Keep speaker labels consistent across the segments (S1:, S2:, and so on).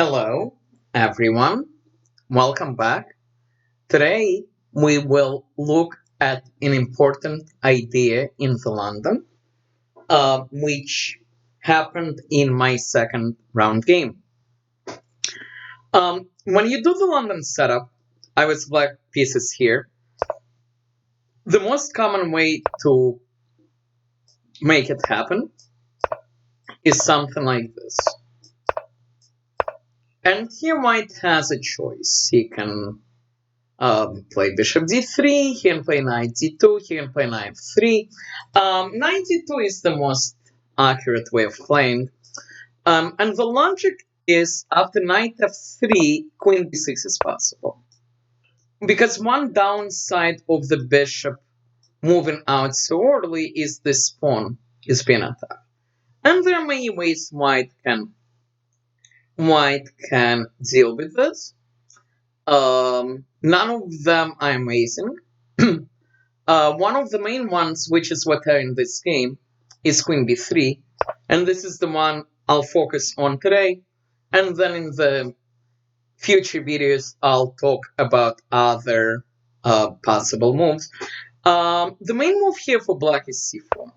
S1: Hello, everyone. Welcome back. Today, we will look at an important idea in the London, which happened in my second round game. When you do the London setup, I was black pieces here. The most common way to make it happen is something like this. And here white has a choice. He can play bishop d3, he can play knight d2, he can play knight f3. Knight d2 is the most accurate way of playing. And the logic is after knight f3, queen b6 is possible. Because one downside of the bishop moving out so early is this pawn is being attacked. And there are many ways white can deal with this. None of them are amazing. One of the main ones, which is what are in this game, is queen b3, and this is the one I'll focus on today. And then in the future videos, I'll talk about other possible moves. The main move here for black is c4,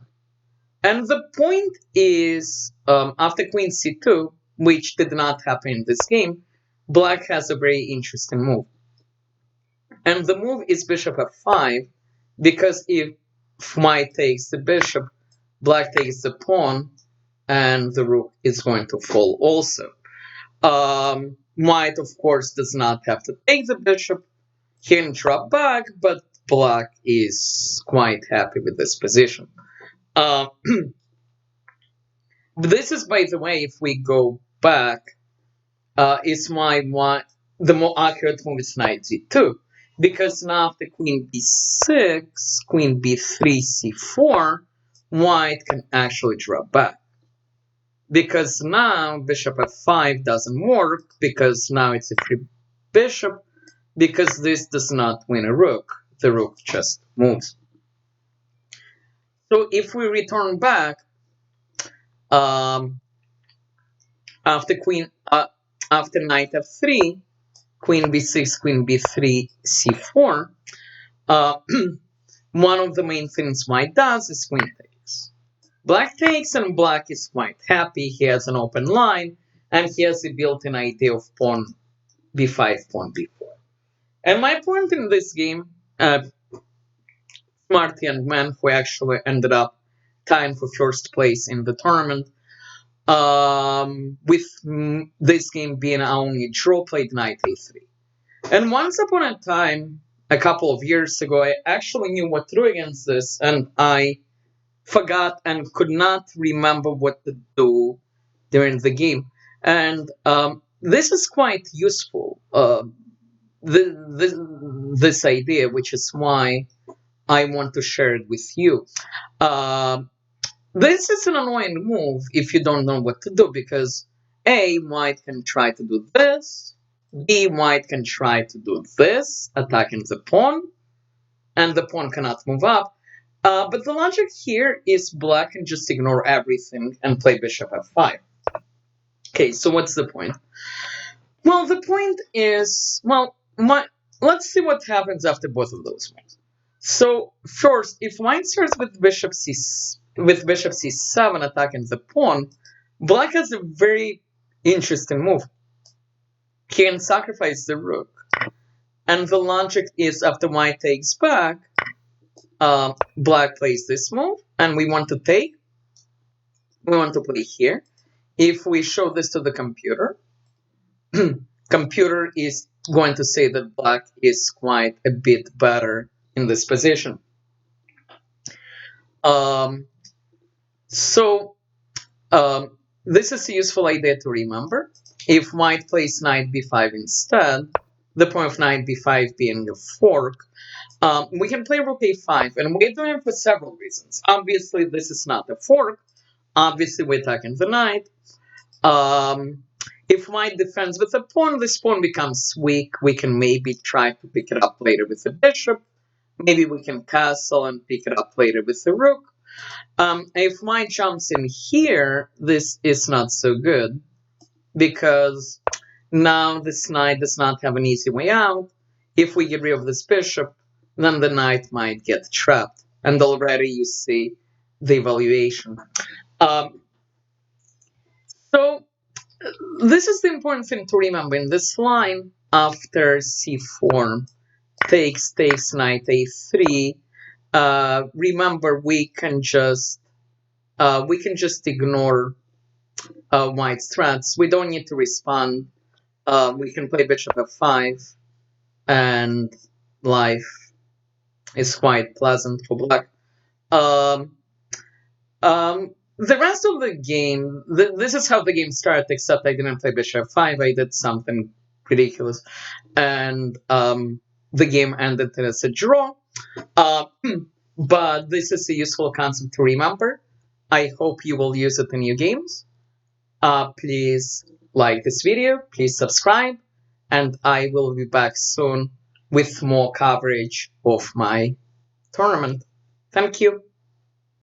S1: and the point is after queen c2, which did not happen in this game, black has a very interesting move. And the move is bishop f5, because if white takes the bishop, black takes the pawn, and the rook is going to fall also. White, of course, does not have to take the bishop. He can drop back, but black is quite happy with this position. This is, by the way, if we go back, is the more accurate move is knight g2. Because now after queen b6, queen b3, c4, white can actually drop back. Because now bishop f5 doesn't work, because now it's a free bishop, because this does not win a rook. The rook just moves. So if we return back, after knight f3, queen b6, queen b3, c4, one of the main things white does is queen takes. Black takes, and black is quite happy. He has an open line, and he has a built-in idea of pawn b5, pawn b4. And my point in this game, smart young man who actually ended up tying for first place in the tournament, with this game being our only draw, played knight a3. And once upon a time, a couple of years ago, I actually knew what to do against this, and I forgot and could not remember what to do during the game. And this is quite useful, this idea, which is why I want to share it with you. This is an annoying move if you don't know what to do, because A, white can try to do this, B, white can try to do this, attacking the pawn, and the pawn cannot move up. But the logic here is black can just ignore everything and play bishop f5. Okay, so what's the point? Well, the point is, let's see what happens after both of those moves. So first, if white starts with bishop c7 attacking the pawn, black has a very interesting move. He can sacrifice the rook. And the logic is after white takes back, black plays this move, and we want to take. We want to play here. If we show this to the computer, computer is going to say that black is quite a bit better in this position. This is a useful idea to remember. If white plays knight b5 instead, the point of knight b5 being a fork, we can play rook a5, and we're doing it for several reasons. Obviously, this is not a fork. Obviously, we're attacking the knight. If white defends with a pawn, this pawn becomes weak. We can maybe try to pick it up later with the bishop. Maybe we can castle and pick it up later with the rook. If white jumps in here, this is not so good, because Now this knight does not have an easy way out. If we get rid of this bishop, then the knight might get trapped. And already you see the evaluation. So this is the important thing to remember. In this line, after c4 takes knight a3, remember we can just ignore white's threats. We don't need to respond. We can play bishop f5, and life is quite pleasant for black. The rest of the game, this is how the game started, except I didn't play bishop f5. I did something ridiculous, and the game ended as a draw. But this is a useful concept to remember. I hope you will use it in your games. Please like this video, please subscribe, and I will be back soon with more coverage of my tournament. Thank you.